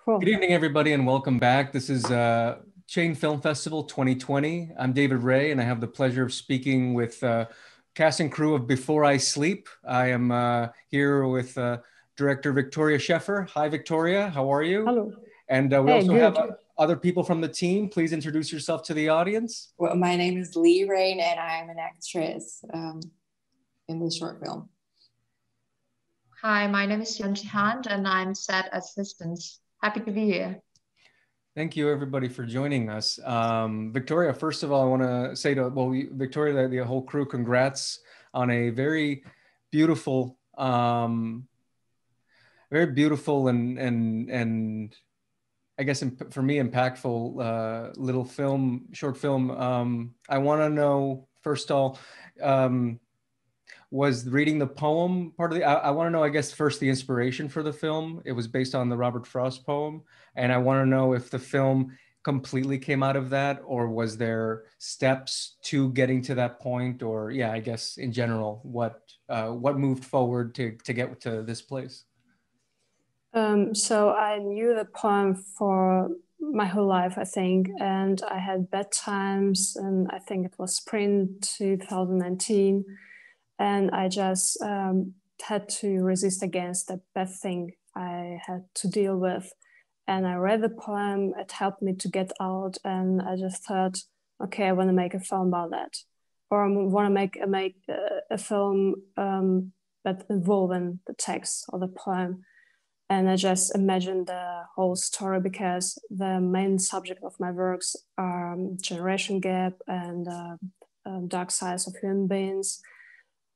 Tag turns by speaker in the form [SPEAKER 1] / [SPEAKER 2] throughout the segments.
[SPEAKER 1] Cool.
[SPEAKER 2] Good evening, everybody, and welcome back. This is Chain Film Festival 2020. I'm David Ray, and I have the pleasure of speaking with cast and crew of Before I Sleep. I am here with director Victoria Sheffer. Hi, Victoria. How are you?
[SPEAKER 1] Hello.
[SPEAKER 2] And we also have other people from the team. Please introduce yourself to the audience.
[SPEAKER 3] Well, my name is Lee Rain, and I'm an actress in the short film.
[SPEAKER 4] Hi, my name is Yanji Han, and I'm set assistant. Happy to be here.
[SPEAKER 2] Thank you, everybody, for joining us. Victoria, first of all, I want to say to Victoria, the whole crew, congrats on a very beautiful, and I guess for me impactful little short film. I want to know first of all. Was reading the poem part of the, I want to know, I guess, first the inspiration for the film. It was based on the Robert Frost poem. And I want to know if the film completely came out of that, or was there steps to getting to that point, or I guess in general, what moved forward to get to this place?
[SPEAKER 1] So I knew the poem for my whole life, I think. And I had bad times, and I think it was spring 2019. And I just had to resist against the bad thing I had to deal with. And I read the poem, it helped me to get out. And I just thought, okay, I want to make a film about that. Or I want to make a film that involving the text of the poem. And I just imagined the whole story, because the main subject of my works are generation gap and dark sides of human beings,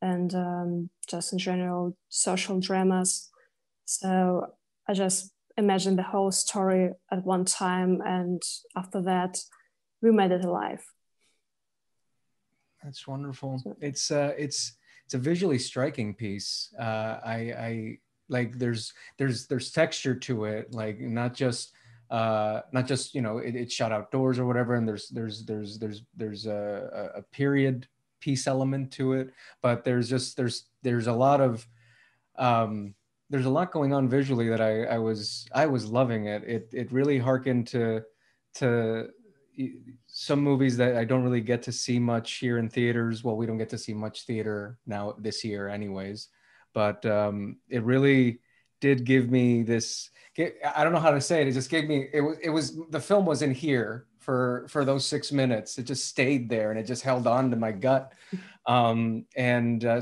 [SPEAKER 1] and just in general social dramas. So I just imagined the whole story at one time, and after that we made it alive.
[SPEAKER 2] That's wonderful. It's a visually striking piece. I like there's texture to it, like not just it's shot outdoors or whatever, and there's a period piece element to it, but there's a lot of there's a lot going on visually that I was loving it. It really harkened to some movies that I don't really get to see much here in theaters. Well, we don't get to see much theater now this year anyways, but it really did give me this, I don't know how to say it. It just gave me, it was the film was in here for those 6 minutes. It just stayed there, and it just held on to my gut. So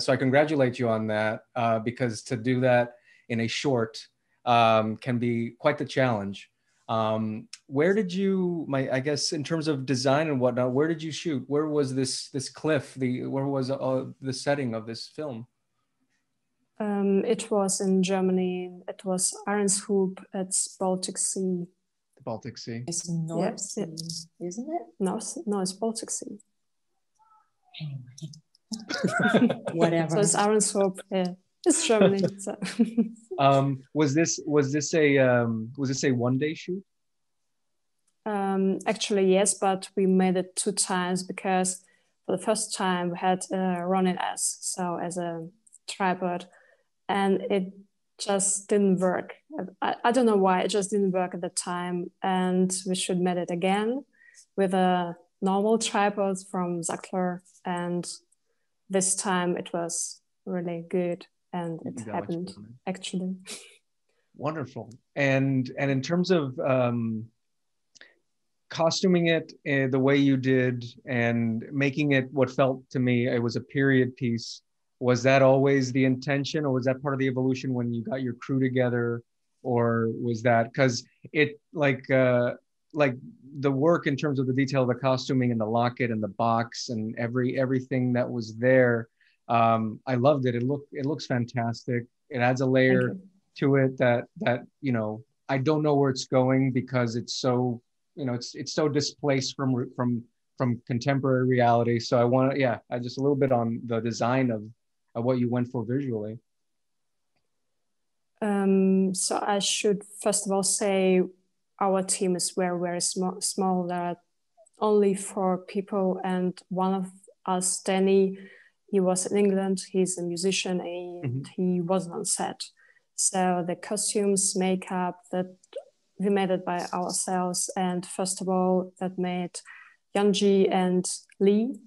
[SPEAKER 2] I congratulate you on that, because to do that in a short can be quite the challenge. Where did you, I guess in terms of design and whatnot, where did you shoot? Where was this cliff? Where was the setting of this film?
[SPEAKER 1] It was in Germany. It was Ahrenshoop. It's Baltic Sea.
[SPEAKER 2] The Baltic Sea.
[SPEAKER 3] It's North Sea, isn't it?
[SPEAKER 1] No, it's Baltic Sea.
[SPEAKER 3] Anyway, whatever.
[SPEAKER 1] So it's Ahrenshoop. Yeah, it's Germany. So.
[SPEAKER 2] Was this a one-day shoot?
[SPEAKER 1] Actually, yes, but we made it 2 times, because for the first time we had Ronin as a tripod, and it just didn't work. I don't know why, it just didn't work at the time, and we should made it again with a normal tripod from Sackler, and this time it was really good, and it happened actually.
[SPEAKER 2] Wonderful. And in terms of costuming it the way you did and making it what felt to me it was a period piece, was that always the intention, or was that part of the evolution when you got your crew together? Or was that because it like the work in terms of the detail of the costuming and the locket and the box and everything that was there, I loved it. It looks fantastic. It adds a layer to it that I don't know where it's going, because it's so it's so displaced from contemporary reality. So I want to I just a little bit on the design of what you went for visually.
[SPEAKER 1] So I should first of all say our team is very small. There are only 4 people, and one of us, Danny, he was in England. He's a musician, and he wasn't on set. So the costumes, makeup, that we made it by ourselves. And first of all, that made Yeonji and Lee.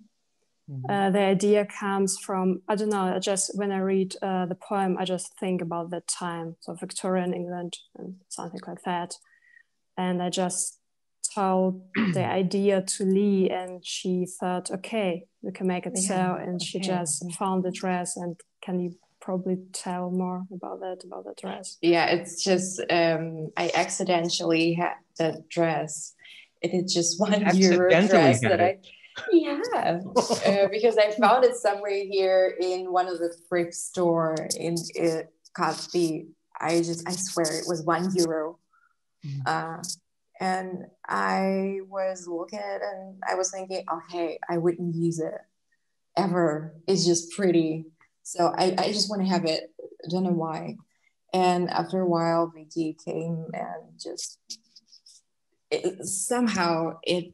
[SPEAKER 1] The idea comes from, I don't know, just when I read the poem, I just think about that time, so Victorian England and something like that. And I just told the idea to Lee, and she thought, okay, we can make it so. And she just found the dress. And can you probably tell more about the dress?
[SPEAKER 3] Yeah, it's just, I accidentally had that dress. It is just €1 dress that because I found it somewhere here in one of the thrift store in Cosby. I swear it was €1. And I was looking at it and I was thinking, okay, I wouldn't use it ever. It's just pretty. So I just want to have it. I don't know why. And after a while, Vicky came and just somehow it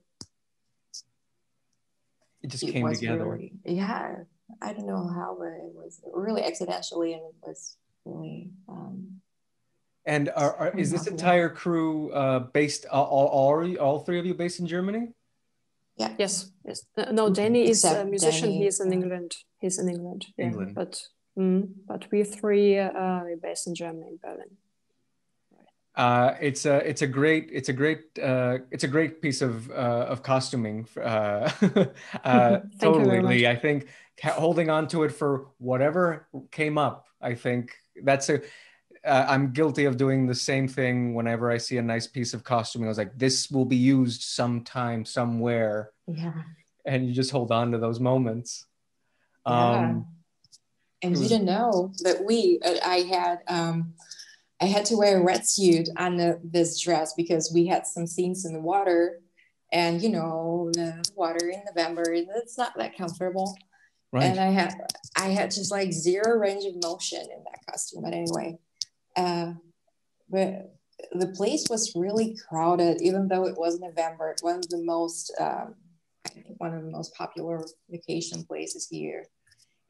[SPEAKER 2] just came together.
[SPEAKER 3] Really, I don't know how, but it was really accidentally, and it was really.
[SPEAKER 2] And is this entire crew based? All three of you based in Germany?
[SPEAKER 3] Yeah.
[SPEAKER 1] Yes. No, Danny is a musician.
[SPEAKER 3] Danny,
[SPEAKER 1] He's in England. He's in England. Yeah.
[SPEAKER 2] England.
[SPEAKER 1] But we three are based in Germany, in Berlin.
[SPEAKER 2] It's a great piece of costuming. Totally, Lee. I think holding on to it for whatever came up. I think that's I'm guilty of doing the same thing whenever I see a nice piece of costuming. I was like, this will be used sometime, somewhere.
[SPEAKER 3] Yeah.
[SPEAKER 2] And you just hold on to those moments.
[SPEAKER 3] And you didn't know that I had to wear a wetsuit on this dress because we had some scenes in the water, and the water in November, it's not that comfortable. Right. And I had just like zero range of motion in that costume. But anyway, but the place was really crowded, even though it was November. It was the most, one of the most popular vacation places here.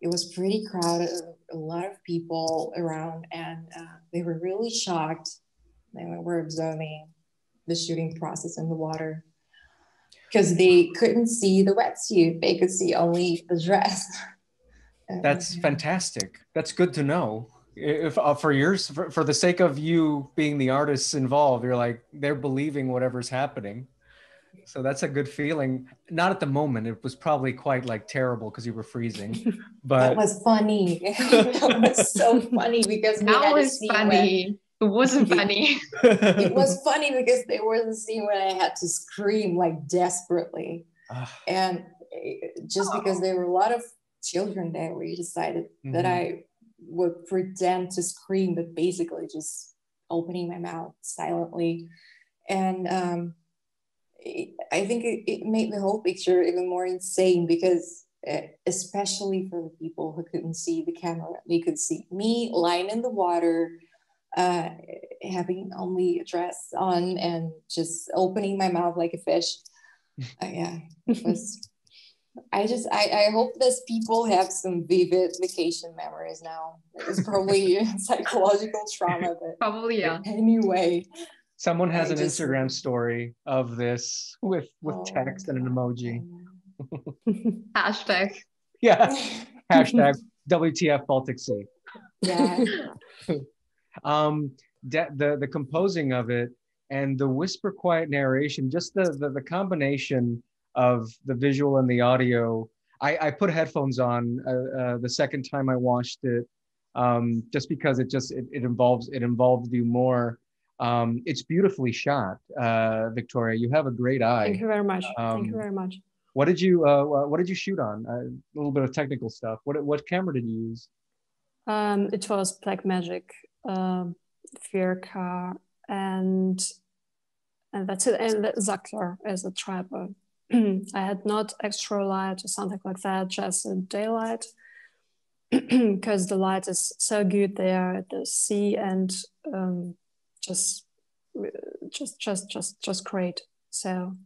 [SPEAKER 3] It was pretty crowded, a lot of people around, and they were really shocked. They were observing the shooting process in the water because they couldn't see the wetsuit. They could see only the dress.
[SPEAKER 2] That's fantastic. That's good to know. If for the sake of you being the artists involved, you're like, they're believing whatever's happening. So that's a good feeling. Not at the moment. It was probably quite like terrible because you were freezing. But
[SPEAKER 3] that was funny. That was so funny because
[SPEAKER 4] that was funny. It wasn't funny.
[SPEAKER 3] It was funny because there was a scene when I had to scream like desperately, and just because there were a lot of children there, we decided that I would pretend to scream, but basically just opening my mouth silently, and I think it made the whole picture even more insane because especially for the people who couldn't see the camera, they could see me lying in the water, having only a dress on and just opening my mouth like a fish. It was. I hope those people have some vivid vacation memories now. It's probably psychological trauma, but
[SPEAKER 4] probably, yeah.
[SPEAKER 3] Anyway.
[SPEAKER 2] Someone has an Instagram story of this with text and an emoji.
[SPEAKER 4] Hashtag.
[SPEAKER 2] Yeah. Hashtag WTF Baltic Sea.
[SPEAKER 3] Yeah.
[SPEAKER 2] The composing of it and the whisper quiet narration, just the combination of the visual and the audio. I put headphones on the second time I watched it, just because it involved you more. It's beautifully shot, Victoria. You have a great eye.
[SPEAKER 1] Thank you very much. Thank you very much.
[SPEAKER 2] What did you shoot on? A little bit of technical stuff. What camera did you use?
[SPEAKER 1] It was Blackmagic 4K, and that's it. And Zuckler as a tripod. I had not extra light or something like that, just a daylight, because the light is so good there at the sea, and just great. So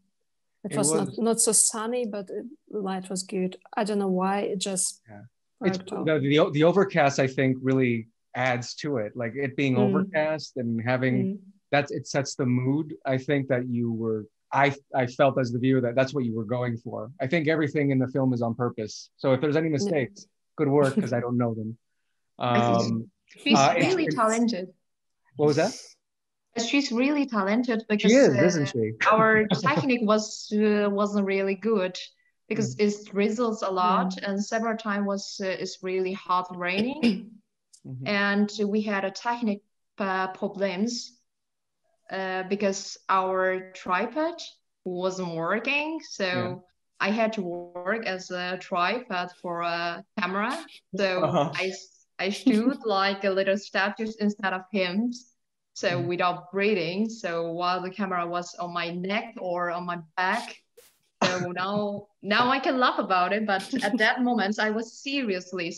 [SPEAKER 1] it was not so sunny, but the light was good. I don't know why, it just worked out.
[SPEAKER 2] The overcast, I think, really adds to it, like it being overcast and having it sets the mood. I think that I felt as the viewer that that's what you were going for. I think everything in the film is on purpose. So if there's any mistakes, good work, because I don't know them.
[SPEAKER 4] She's really talented.
[SPEAKER 2] What was that?
[SPEAKER 4] She's really talented because
[SPEAKER 2] she is, isn't she?
[SPEAKER 4] Our technique wasn't really good because it drizzles a lot and several times it's really hard raining and we had a technique problems because our tripod wasn't working, so I had to work as a tripod for a camera. So I stood like a little statue instead of him, so without breathing. So while the camera was on my neck or on my back. So now I can laugh about it, but at that moment I was seriously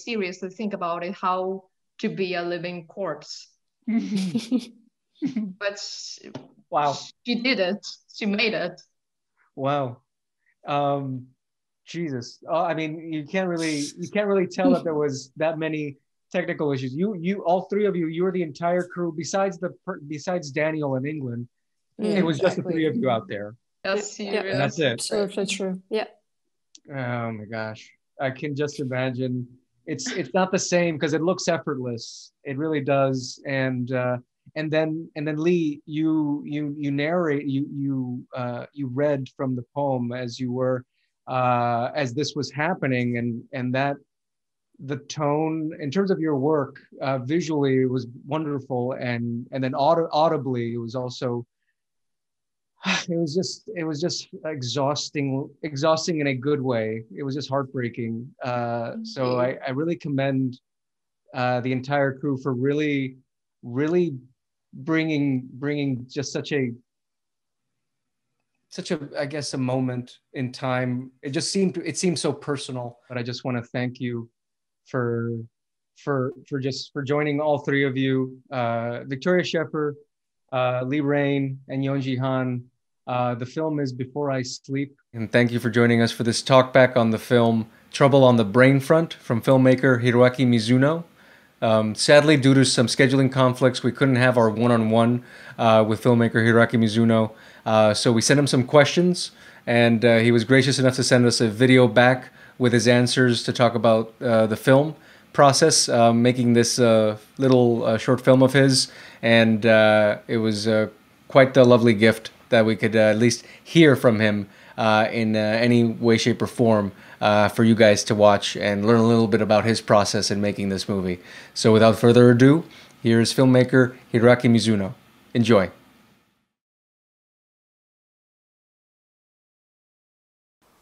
[SPEAKER 4] think about it, how to be a living corpse. But
[SPEAKER 2] wow,
[SPEAKER 4] she did it. She made it.
[SPEAKER 2] Wow. Jesus. I mean, you can't really tell that there was that many technical issues. You all three of you were the entire crew besides Daniel in England. It was just the three of you out there.
[SPEAKER 4] That's
[SPEAKER 2] and that's it.
[SPEAKER 1] Absolutely true. Yeah.
[SPEAKER 2] Oh my gosh. I can just imagine. It's not the same because it looks effortless. It really does. And then Lee, you narrate, you read from the poem as you were as this was happening, and that the tone in terms of your work visually was wonderful, and then audibly it was also it was just exhausting in a good way. It was just heartbreaking. So I really commend the entire crew for really bringing just such a I guess a moment in time. It seemed so personal. But I just want to thank you for joining, all three of you, Victoria Sheffer, Lee Rain, and Yeonji Han. The film is Before I Sleep. And thank you for joining us for this talk back on the film Trouble on the Brain Front from filmmaker Hiroaki Mizuno. Sadly, due to some scheduling conflicts, we couldn't have our one-on-one with filmmaker Hiroaki Mizuno. So we sent him some questions, and he was gracious enough to send us a video back with his answers to talk about the film process, making this little short film of his. And it was quite a lovely gift that we could at least hear from him in any way, shape, or form for you guys to watch and learn a little bit about his process in making this movie. So without further ado, here's filmmaker Hiroaki Mizuno. Enjoy.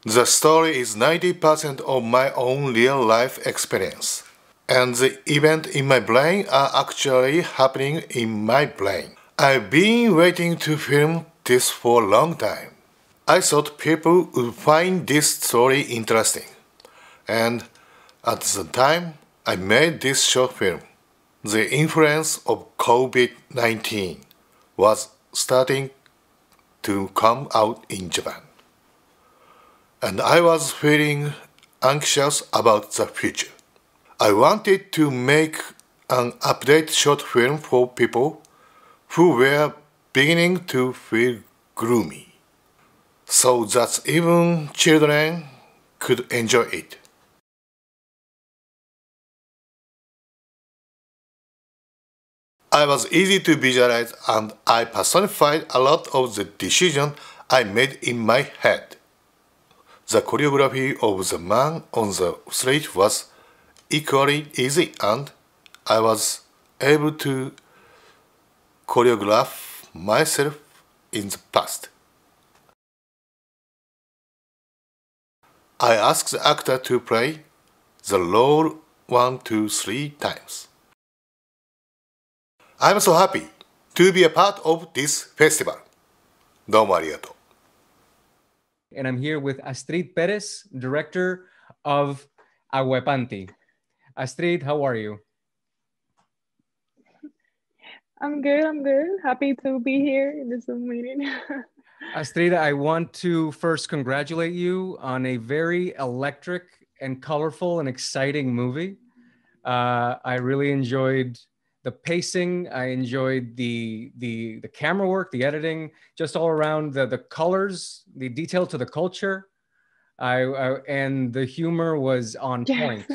[SPEAKER 5] The story is 90% of my own real-life experience, and the events in my brain are actually happening in my brain. I've been waiting to film this for a long time. I thought people would find this story interesting, and at the time I made this short film, the influence of COVID-19 was starting to come out in Japan. And I was feeling anxious about the future. I wanted to make an update short film for people who were beginning to feel gloomy, so that even children could enjoy it. I was easy to visualize, and I personified a lot of the decisions I made in my head. The choreography of the man on the street was equally easy, and I was able to choreograph myself in the past. I asked the actor to play the role 1, 2, 3 times. I'm so happy to be a part of this festival. どうもありがとう.
[SPEAKER 2] And I'm here with Astrid Perez, director of Agua. Astrid, how are you?
[SPEAKER 6] I'm good. Happy to be here in this Zoom meeting.
[SPEAKER 2] Astrid, I want to first congratulate you on a very electric and colorful and exciting movie. I really enjoyed the pacing. I enjoyed the camera work, the editing, just all around the colors, the detail to the culture. And the humor was on point.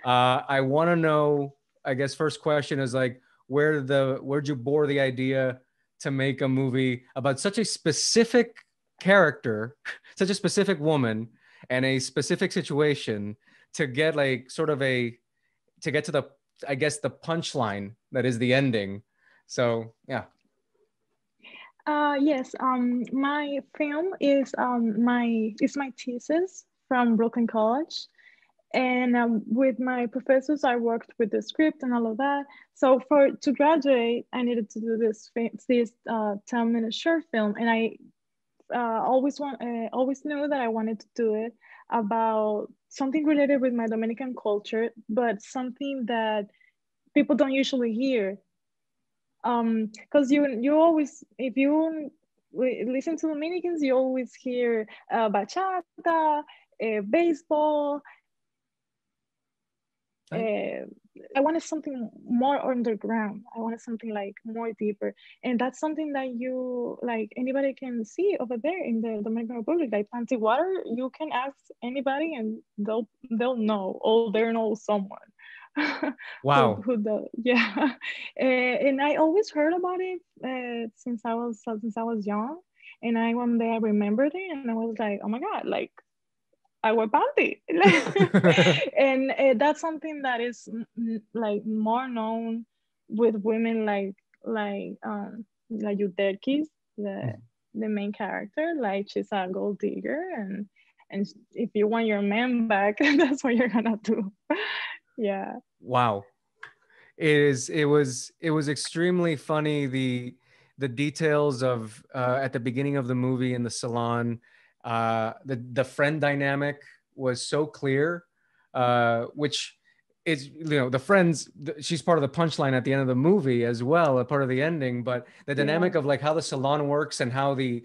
[SPEAKER 2] I want to know, I guess first question is like, where'd you bore the idea to make a movie about such a specific character, such a specific woman, and a specific situation, to get like sort of to get to the, I guess, the punchline that is the ending. So yeah.
[SPEAKER 6] Yes, my film is my thesis from Brooklyn College, and with my professors, I worked with the script and all of that. So to graduate, I needed to do this 10-minute short film, and I always knew that I wanted to do it about something related with my Dominican culture, but something that people don't usually hear. Because you always, if you listen to Dominicans, you always hear bachata, baseball. I wanted something more underground. I wanted something like more deeper, and that's something that you like anybody can see over there in the Dominican Republic. Like Panty Water, you can ask anybody, and they'll know, or they know someone.
[SPEAKER 2] Wow.
[SPEAKER 6] Yeah. And I always heard about it since I was young, and one day I remembered it, and I was like, oh my god, like Agua Panty. And that's something that is like more known with women like Yudelkis, the main character. Like she's a gold digger, and if you want your man back, that's what you're gonna do. Yeah.
[SPEAKER 2] Wow. It was extremely funny, the details of at the beginning of the movie in the salon. The friend dynamic was so clear, which is, the friends, she's part of the punchline at the end of the movie as well, a part of the ending. But the dynamic of like how the salon works and how the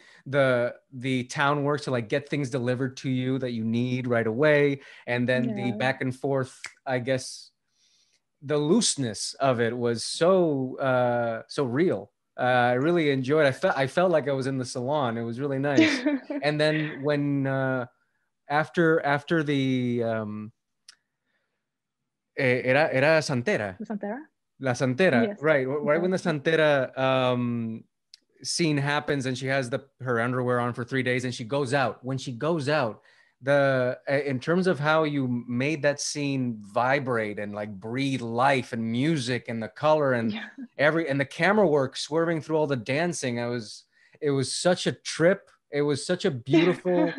[SPEAKER 2] town works to like get things delivered to you that you need right away, and then the back and forth, I guess the looseness of it was so real. I really enjoyed it. I felt like I was in the salon. It was really nice. And then when after the era Santera. La Santera, yes. Right when the Santera scene happens and she has her underwear on for 3 days and she goes out. When she goes out, in terms of how you made that scene vibrate and like breathe life and music and the color and and the camera work swerving through all the dancing, it was such a trip. It was such a beautiful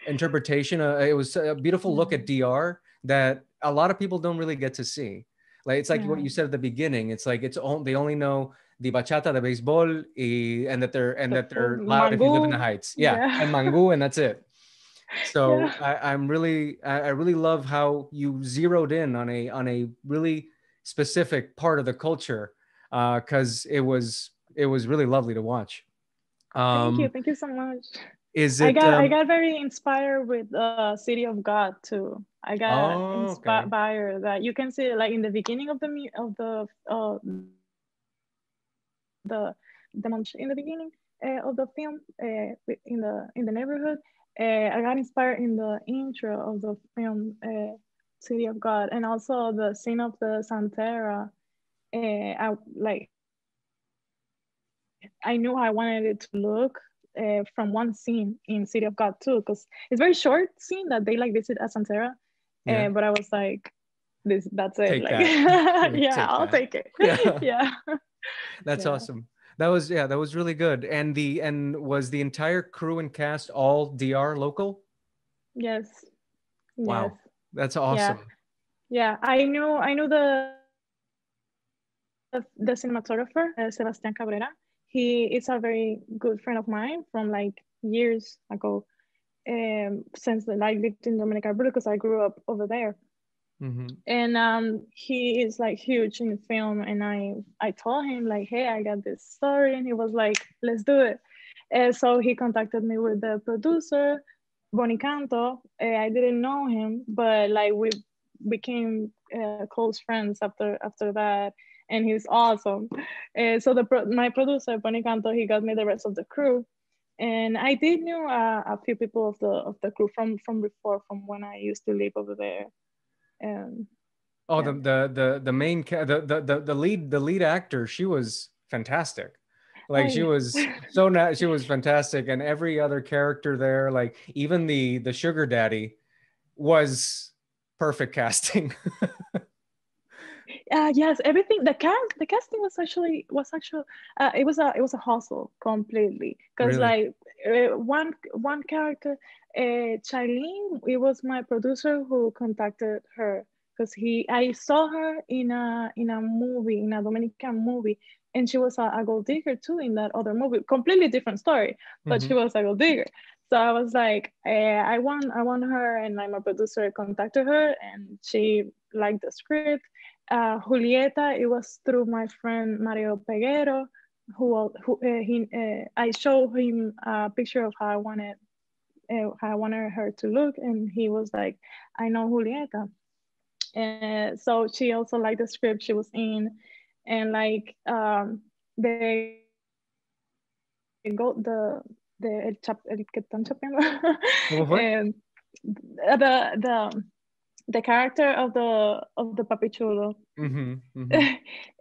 [SPEAKER 2] interpretation. It was a beautiful look at DR that a lot of people don't really get to see. Like it's like what you said at the beginning. It's like they only know the bachata, the baseball, and that they're loud if you live in the Heights. And mangu, and that's it. So I really love how you zeroed in on a really specific part of the culture, because it was really lovely to watch.
[SPEAKER 6] Thank you so much.
[SPEAKER 2] I
[SPEAKER 6] got very inspired with City of God too. I got inspired that you can see like in the beginning of the in the beginning of the film in the neighborhood. I got inspired in the intro of the film City of God, and also the scene of the Santera. I knew I wanted it to look from one scene in City of God too, because it's very short scene that they like visit a Santera, but I was like, that's it. I'll take it. Yeah.
[SPEAKER 2] That's awesome. That was really good. And was the entire crew and cast all DR local?
[SPEAKER 6] Yes.
[SPEAKER 2] Wow.
[SPEAKER 6] Yes.
[SPEAKER 2] That's awesome.
[SPEAKER 6] Yeah. I knew the cinematographer, Sebastián Cabrera. He is a very good friend of mine from like years ago, since I lived in Dominican Republic because I grew up over there.
[SPEAKER 2] Mm-hmm.
[SPEAKER 6] And he is like huge in film, and I told him like, hey, I got this story, and he was like, let's do it. And so he contacted me with the producer, Bonicanto. I didn't know him, but like we became close friends after that. and he's awesome. So my producer Bonnie Canto, he got me the rest of the crew, and I did knew a few people of the crew from before, from when I used to live over there.
[SPEAKER 2] Oh, yeah. the main the lead actor, she was fantastic. Like she was she was fantastic, and every other character there, like even the sugar daddy, was perfect casting.
[SPEAKER 6] Yes, everything. The casting was actually it was a hustle completely, because
[SPEAKER 2] Really?
[SPEAKER 6] like one character, Charlene, it was my producer who contacted her, because I saw her in a movie, in a Dominican movie, and she was a gold digger too in that other movie. Completely different story, but she was a gold digger. So I was like, I want her, and like my producer contacted her, and she liked the script. Julieta, it was through my friend Mario Peguero, I showed him a picture of how I wanted her to look, and he was like, I know Julieta. And so she also liked the script she was in, and like they go el que están chapeando, and the character of the papichulo.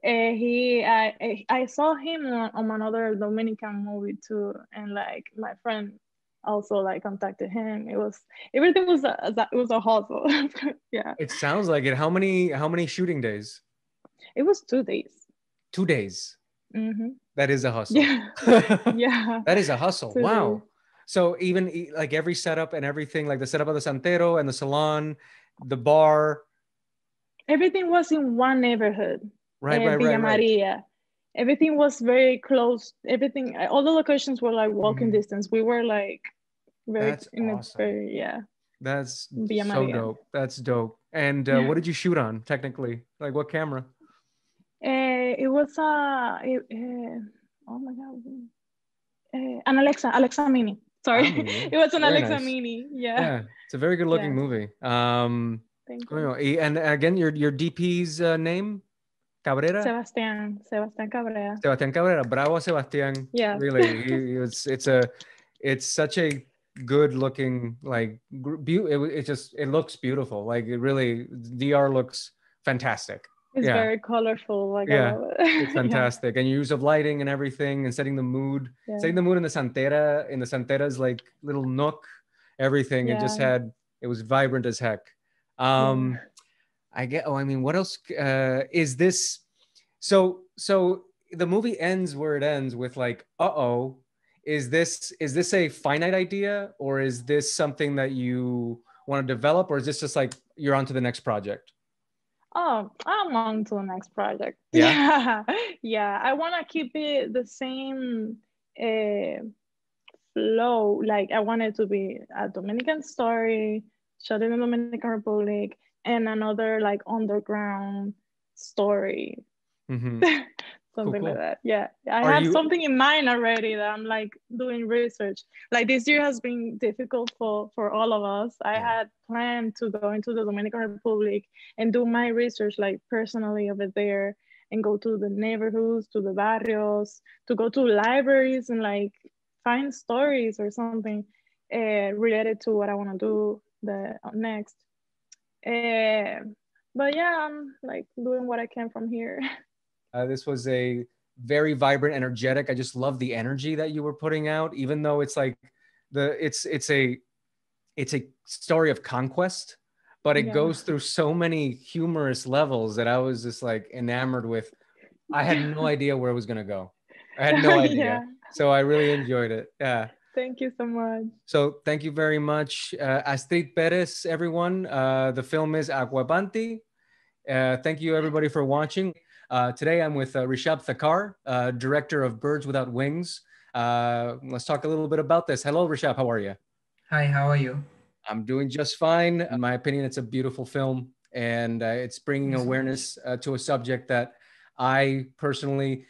[SPEAKER 6] I saw him on another Dominican movie too, and like my friend also like contacted him. Everything was a hustle. Yeah.
[SPEAKER 2] It sounds like it. How many shooting days?
[SPEAKER 6] It was 2 days.
[SPEAKER 2] 2 days. That is a hustle.
[SPEAKER 6] Yeah. Yeah.
[SPEAKER 2] That is a hustle.
[SPEAKER 6] 2
[SPEAKER 2] Wow.
[SPEAKER 6] days.
[SPEAKER 2] So even like every setup and everything, like the setup of the Santero and the salon, the bar.
[SPEAKER 6] Everything was in one neighborhood.
[SPEAKER 2] Right.
[SPEAKER 6] Villa Maria. Everything was very close. Everything, all the locations were like walking distance. We were like very.
[SPEAKER 2] That's awesome.
[SPEAKER 6] Yeah.
[SPEAKER 2] That's
[SPEAKER 6] Villa
[SPEAKER 2] so
[SPEAKER 6] Maria.
[SPEAKER 2] dope. That's dope. And what did you shoot on technically? Like what camera?
[SPEAKER 6] It was oh my god, an Alexa Mini. Sorry, it was an
[SPEAKER 2] Very
[SPEAKER 6] Alexa
[SPEAKER 2] nice.
[SPEAKER 6] Mini. Yeah,
[SPEAKER 2] it's a very good looking movie.
[SPEAKER 6] Thank you.
[SPEAKER 2] And again, your DP's name? Cabrera?
[SPEAKER 6] Sebastián Cabrera.
[SPEAKER 2] Sebastián Cabrera. Bravo, Sebastián.
[SPEAKER 6] Yeah.
[SPEAKER 2] Really, it's such a good looking, like it looks beautiful. Like it really, DR looks fantastic.
[SPEAKER 6] It's very colorful. Like I love it.
[SPEAKER 2] It's fantastic. And your use of lighting and everything, and setting the mood in the Santera's like little nook, everything. It was vibrant as heck. What else is this? So the movie ends where it ends with like, is this a finite idea, or is this something that you want to develop, or is this just like you're on to the next project?
[SPEAKER 6] Oh, I'm on to the next project.
[SPEAKER 2] Yeah.
[SPEAKER 6] Yeah. I want to keep it the same flow. Like I want it to be a Dominican story, shot in the Dominican Republic, and another like underground story. Something like that. Yeah. I have something in mind already that I'm like doing research. Like this year has been difficult for all of us. I had planned to go into the Dominican Republic and do my research like personally over there, and go to the neighborhoods, to the barrios, to go to libraries and like find stories or something related to what I want to do next. But yeah, I'm like doing what I can from here.
[SPEAKER 2] This was a very vibrant, energetic. I just love the energy that you were putting out, even though it's like it's a story of conquest, but it goes through so many humorous levels that I was just like enamored with. I had no idea where it was gonna go. I had no idea. So I really enjoyed it. Yeah.
[SPEAKER 6] Thank you so much.
[SPEAKER 2] So thank you very much, Astrid Perez, everyone. The film is Agua, Panty. Thank you everybody for watching. Today I'm with Rishab Thakar, director of Birds Without Wings. Let's talk a little bit about this. Hello, Rishab. How are you?
[SPEAKER 7] Hi, how are you?
[SPEAKER 2] I'm doing just fine. In my opinion, it's a beautiful film, and it's bringing awareness to a subject that I personally,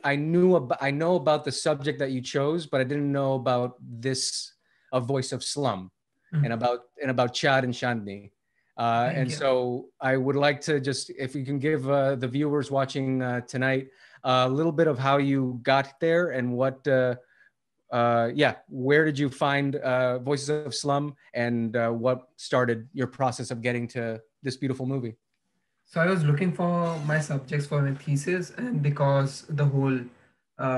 [SPEAKER 2] I know about the subject that you chose, but I didn't know about this, A Voice of Slum, and about Chad and Chandni. And so I would like to just, if you can give the viewers watching tonight a little bit of how you got there and what, where did you find Voices of Slum, and what started your process of getting to this beautiful movie?
[SPEAKER 7] So I was looking for my subjects for my thesis, and because the whole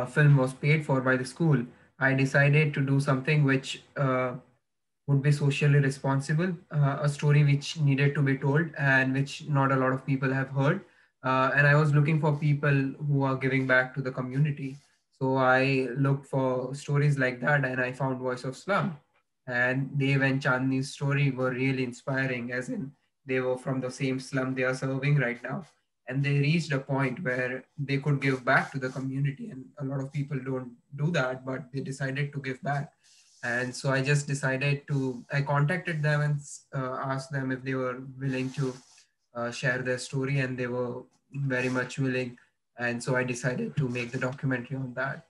[SPEAKER 7] film was paid for by the school, I decided to do something which would be socially responsible, a story which needed to be told and which not a lot of people have heard. And I was looking for people who are giving back to the community. So I looked for stories like that, and I found Voice of Slum. And Dev and Chandni's story were really inspiring, as in they were from the same slum they are serving right now. And they reached a point where they could give back to the community. And a lot of people don't do that, but they decided to give back. And so I just decided to, I contacted them and asked them if they were willing to share their story, and they were very much willing. And so I decided to make the documentary on that.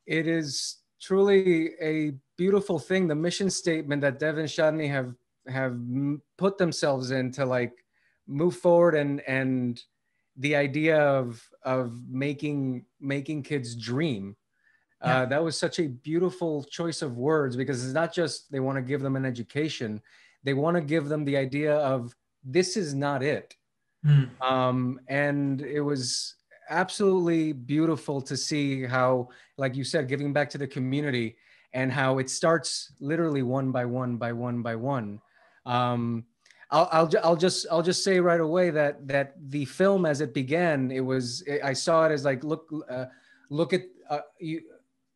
[SPEAKER 2] It is truly a beautiful thing, the mission statement that Dev and Shadni have put themselves in to like move forward, and the idea of making kids dream. Yeah. That was such a beautiful choice of words, because it's not just they want to give them an education, they want to give them the idea of this is not it. And it was absolutely beautiful to see how, like you said, giving back to the community, and how it starts literally one by one by one by one. I'll just say right away that the film, as it began, I saw it as like, look at you,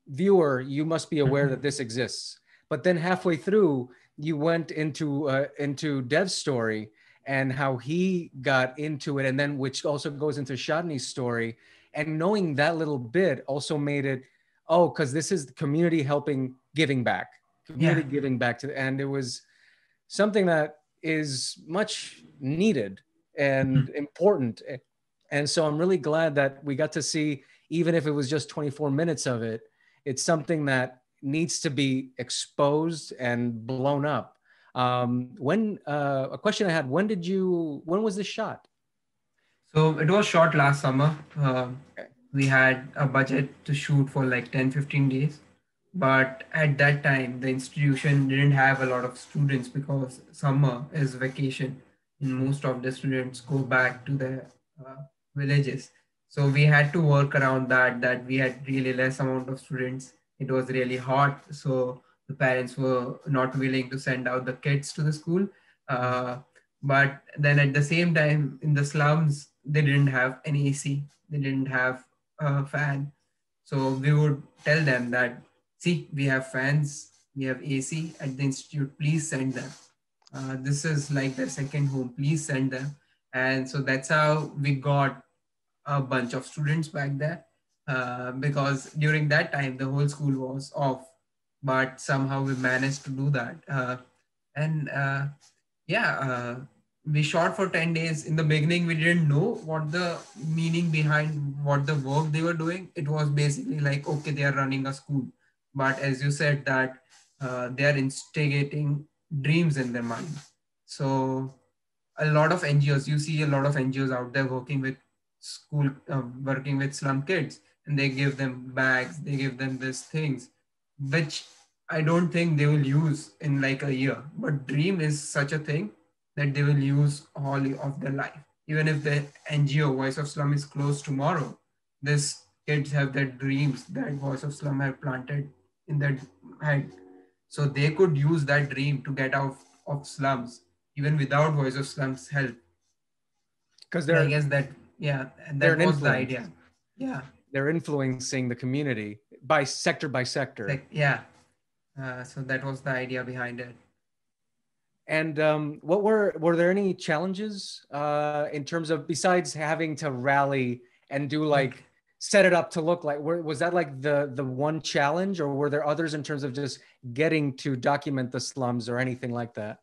[SPEAKER 2] viewer, you must be aware that this exists. But then halfway through, you went into Dev's story and how he got into it, and then which also goes into Shadni's story. And knowing that little bit also made it, because this is the community giving back to, and it was something that is much needed and important. And so I'm really glad that we got to see, even if it was just 24 minutes of it, it's something that needs to be exposed and blown up. A question I had, when was this shot?
[SPEAKER 7] So it was shot last summer. We had a budget to shoot for like 10-15 days. But at that time, the institution didn't have a lot of students because summer is vacation and most of the students go back to their villages. So we had to work around that we had really less amount of students. It was really hot. So the parents were not willing to send out the kids to the school. But then at the same time, in the slums, they didn't have an AC. They didn't have a fan. So we would tell them that, see, we have fans, we have AC at the institute, please send them. This is like their second home, please send them. And so that's how we got a bunch of students back there, because during that time, the whole school was off, but somehow we managed to do that. We shot for 10 days. In the beginning, we didn't know what the meaning behind what the work they were doing. It was basically like, okay, they are running a school. But as you said, that they are instigating dreams in their mind. So a lot of NGOs, you see a lot of NGOs out there working with working with slum kids, and they give them bags, they give them these things, which I don't think they will use in like a year. But dream is such a thing that they will use all of their life. Even if the NGO Voice of Slum is closed tomorrow, these kids have their dreams that Voice of Slum have planted in their head. So they could use that dream to get out of slums, even without Voice of Slum's help. Because I guess that, and that was the idea. Yeah.
[SPEAKER 2] They're influencing the community by sector.
[SPEAKER 7] So that was the idea behind it.
[SPEAKER 2] And what were there any challenges in terms of, besides having to rally and do like, set it up to look like, was that like the one challenge, or were there others in terms of just getting to document the slums or anything like that?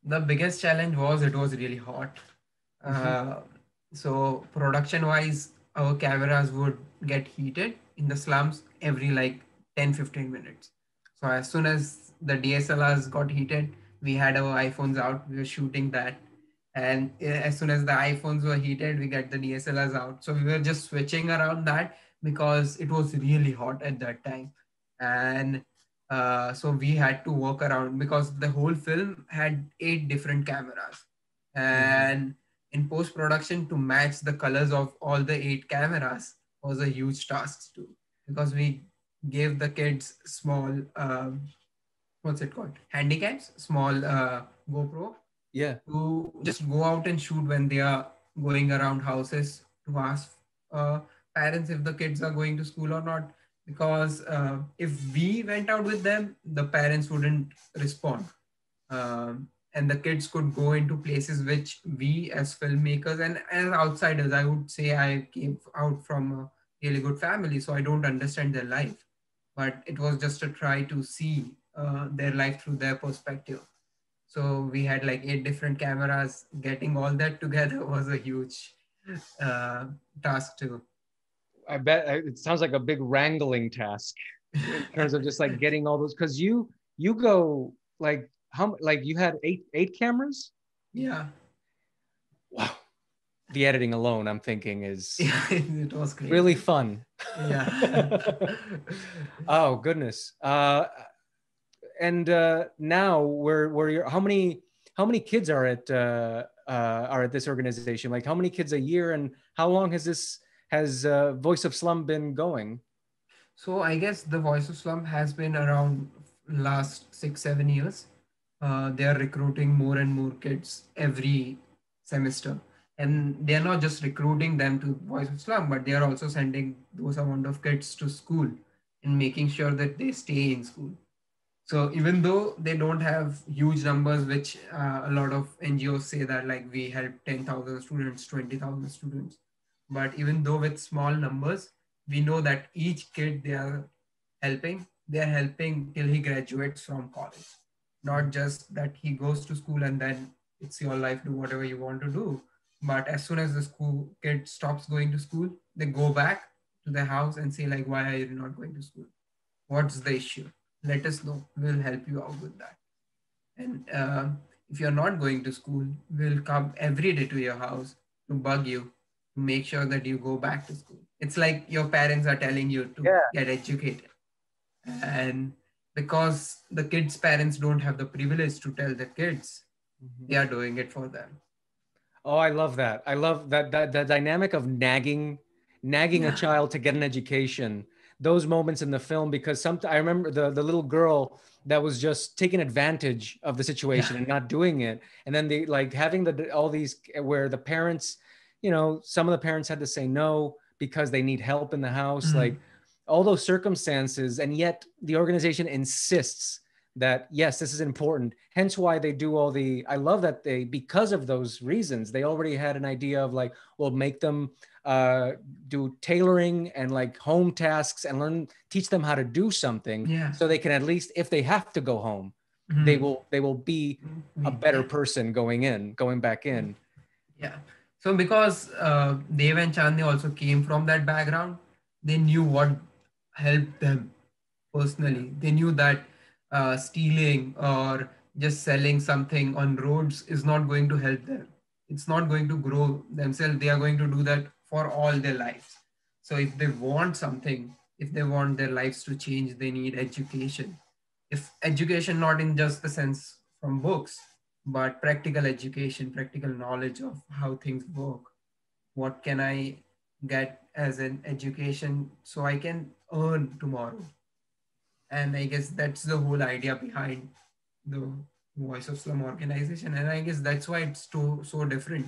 [SPEAKER 7] The biggest challenge was it was really hot. So production wise, our cameras would get heated in the slums every like 10-15 minutes. So as soon as the DSLRs got heated, We had our iPhones out. We were shooting that. And as soon as the iPhones were heated, we got the DSLRs out. So we were just switching around that because it was really hot at that time. And so we had to work around because the whole film had 8 different cameras. And in post production, to match the colors of all the 8 cameras was a huge task too, because we gave the kids small, what's it called? Handicaps, small GoPro,
[SPEAKER 2] Yeah.
[SPEAKER 7] to just go out and shoot when they are going around houses to ask uh, parents if the kids are going to school or not. Because if we went out with them, the parents wouldn't respond. And the kids could go into places which we as filmmakers and as outsiders, I would say I came out from a really good family, so I don't understand their life. But it was just a try to see their life through their perspective. So we had like 8 different cameras. Getting all that together was a huge uh, task too.
[SPEAKER 2] I bet it sounds like a big wrangling task in terms of just like getting all those, because you go like how, like you had eight cameras?
[SPEAKER 7] Yeah.
[SPEAKER 2] Wow. The editing alone, I'm thinking, is
[SPEAKER 7] it was crazy.
[SPEAKER 2] really fun.
[SPEAKER 7] Yeah.
[SPEAKER 2] Oh goodness. And now how many kids are at this organization? Like how many kids a year, and how long has Voice of Slum been going?
[SPEAKER 7] So I guess the Voice of Slum has been around last 6-7 years. They are recruiting more and more kids every semester, and they are not just recruiting them to Voice of Slum, but they are also sending those amount of kids to school and making sure that they stay in school. So even though they don't have huge numbers, which a lot of NGOs say that like we help 10,000 students, 20,000 students, but even though with small numbers, we know that each kid they are helping till he graduates from college. Not just that he goes to school and then it's your life, do whatever you want to do. But as soon as the school kid stops going to school, they go back to their house and say like, why are you not going to school? What's the issue? Let us know. We'll help you out with that. And if you're not going to school, we'll come every day to your house to bug you, to make sure that you go back to school. It's like your parents are telling you to get educated. And because the kids' parents don't have the privilege to tell the kids, they are doing it for them.
[SPEAKER 2] Oh, I love that. I love that dynamic of nagging a child to get an education. Those moments in the film, because I remember the little girl that was just taking advantage of the situation and not doing it. And then they like having all these where the parents, some of the parents had to say no because they need help in the house, like all those circumstances. And yet the organization insists that, yes, this is important. Hence why they do I love that because of those reasons, they already had an idea of like, we'll make them do tailoring and like home tasks and teach them how to do something, so they can, at least if they have to go home, they will be a better person going back in.
[SPEAKER 7] Yeah. So because Dev and Chandni also came from that background, they knew what helped them personally. They knew that stealing or just selling something on roads is not going to help them. It's not going to grow themselves. They are going to do that for all their lives. So if they want something, if they want their lives to change, they need education. If education, not in just the sense from books, but practical education, practical knowledge of how things work. What can I get as an education so I can earn tomorrow? And I guess that's the whole idea behind the Voice of Slum organization. And I guess that's why it's so different,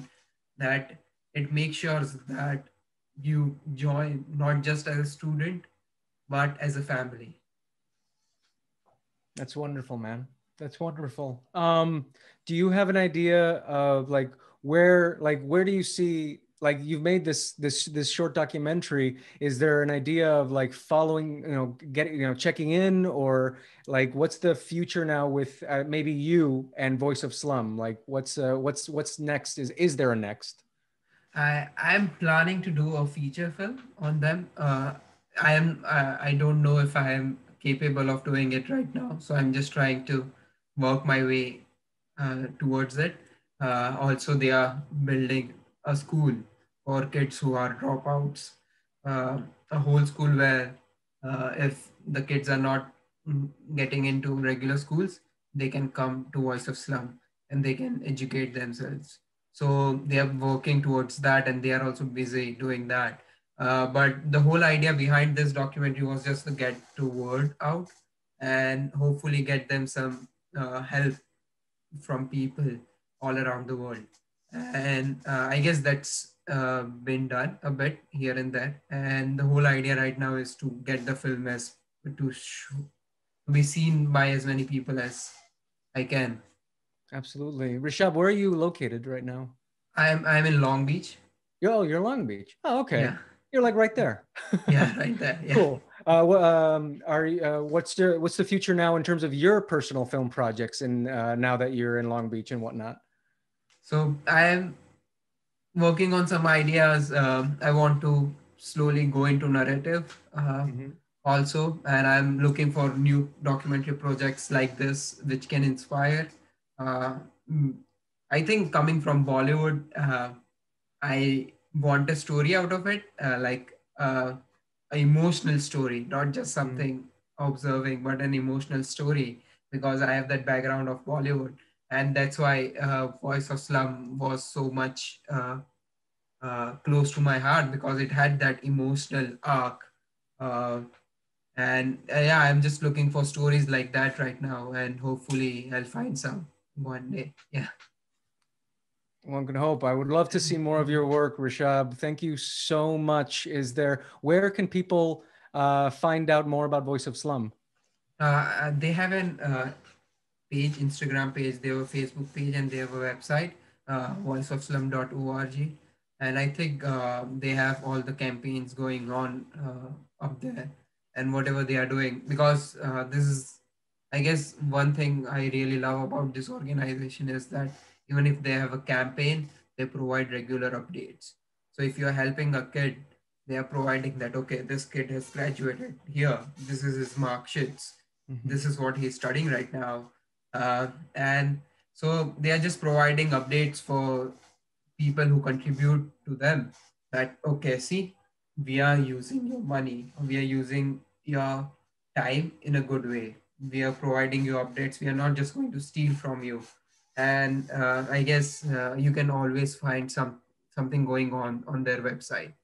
[SPEAKER 7] that it makes sure that you join not just as a student, but as a family.
[SPEAKER 2] That's wonderful, man. That's wonderful. Do you have an idea of like where do you see, like you've made this short documentary, is there an idea of like following, checking in, or like what's the future now with maybe you and Voice of Slum? Like what's next? Is there a next?
[SPEAKER 7] I'm planning to do a feature film on them. I don't know if I am capable of doing it right now, so I'm just trying to work my way towards it. Also, they are building a school for kids who are dropouts, a whole school where if the kids are not getting into regular schools, they can come to Voice of Slum and they can educate themselves. So they are working towards that, and they are also busy doing that. But the whole idea behind this documentary was just to get the word out and hopefully get them some help from people all around the world. And I guess that's been done a bit here and there. And the whole idea right now is to get the film as to be seen by as many people as I can.
[SPEAKER 2] Absolutely. Rishabh, where are you located right now?
[SPEAKER 7] I'm in Long Beach.
[SPEAKER 2] You're Long Beach. Oh, okay.
[SPEAKER 7] Yeah.
[SPEAKER 2] You're like right there.
[SPEAKER 7] Yeah, right there. Yeah.
[SPEAKER 2] Cool. What's the future now in terms of your personal film projects, and now that you're in Long Beach and whatnot?
[SPEAKER 7] So I'm working on some ideas. I want to slowly go into narrative also, and I'm looking for new documentary projects like this, which can inspire. I think coming from Bollywood, I want a story out of it, like an emotional story, not just something observing, but an emotional story, because I have that background of Bollywood. And that's why Voice of Slum was so much close to my heart, because it had that emotional arc. Yeah, I'm just looking for stories like that right now, and hopefully I'll find some one day. Yeah.
[SPEAKER 2] One can hope. I would love to see more of your work, Rishabh. Thank you so much. Where can people find out more about Voice of Slum?
[SPEAKER 7] They have an page, Instagram page, they have a Facebook page, and they have a website, voiceofslum.org. And I think they have all the campaigns going on up there, and whatever they are doing, because this is, I guess, one thing I really love about this organization is that even if they have a campaign, they provide regular updates. So if you're helping a kid, they are providing that, okay, this kid has graduated here, this is his mark sheets, this is what he's studying right now. And so they are just providing updates for people who contribute to them, that, okay, see, we are using your money, we are using your time in a good way, we are providing you updates, we are not just going to steal from you. And I guess you can always find something going on their website.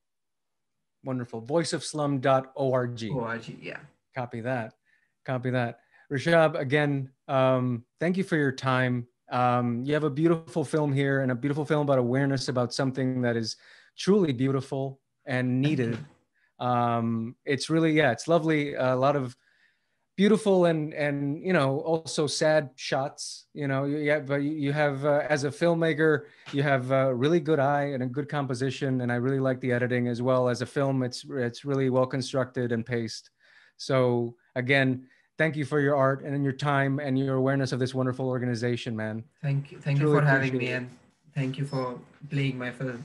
[SPEAKER 2] Wonderful. Voiceofslum.org.
[SPEAKER 7] ORG, yeah.
[SPEAKER 2] Copy that. Rishabh, again, thank you for your time. You have a beautiful film here, and a beautiful film about awareness about something that is truly beautiful and needed. It's really, it's lovely. A lot of beautiful and also sad shots. But you have as a filmmaker, you have a really good eye and a good composition, and I really like the editing as well. As a film, it's really well constructed and paced. So again, thank you for your art and your time and your awareness of this wonderful organization, man.
[SPEAKER 7] Thank you for having me, and thank you for playing my film.